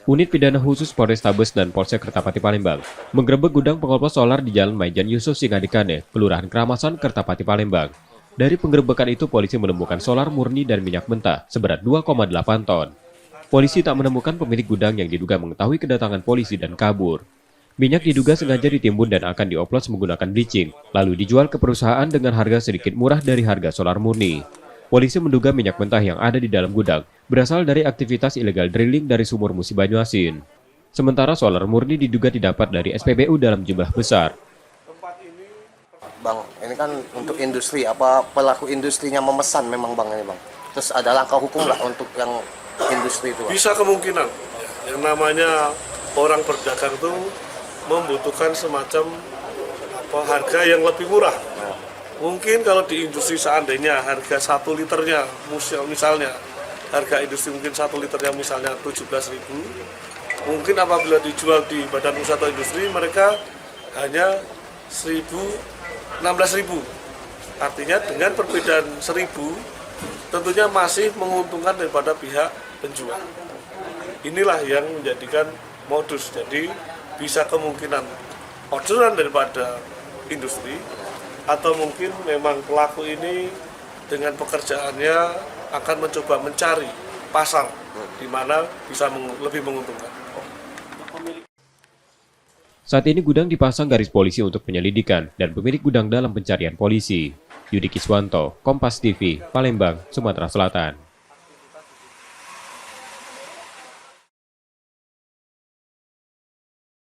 Unit Pidana Khusus Polrestabes dan Polsek Kertapati Palembang menggerebek gudang pengoplos solar di Jalan Maijan Yusuf Singadikane, Kelurahan Keramasan, Kertapati Palembang. Dari penggerebekan itu, polisi menemukan solar murni dan minyak mentah seberat 2,8 ton. Polisi tak menemukan pemilik gudang yang diduga mengetahui kedatangan polisi dan kabur. Minyak diduga sengaja ditimbun dan akan dioplos menggunakan bleaching, lalu dijual ke perusahaan dengan harga sedikit murah dari harga solar murni. Polisi menduga minyak mentah yang ada di dalam gudang berasal dari aktivitas ilegal drilling dari sumur Musi Banyuasin. Sementara solar murni diduga didapat dari SPBU dalam jumlah besar. Bang, ini kan untuk industri, apa pelaku industrinya memesan memang bang ini bang. Terus ada langkah hukum lah untuk yang industri itu bang? Bisa kemungkinan, yang namanya orang berdagang itu membutuhkan semacam harga yang lebih murah. Mungkin kalau di industri seandainya harga 1 liternya, misalnya harga industri mungkin 1 liternya misalnya 17.000, mungkin apabila dijual di badan usaha atau industri mereka hanya 16.000. Artinya dengan perbedaan 1.000 tentunya masih menguntungkan daripada pihak penjual. Inilah yang menjadikan modus, jadi bisa kemungkinan orderan daripada industri, atau mungkin memang pelaku ini dengan pekerjaannya akan mencoba mencari pasar di mana bisa lebih menguntungkan. Saat ini gudang dipasang garis polisi untuk penyelidikan dan pemilik gudang dalam pencarian polisi. Yudi Kiswanto, Kompas TV, Palembang, Sumatera Selatan.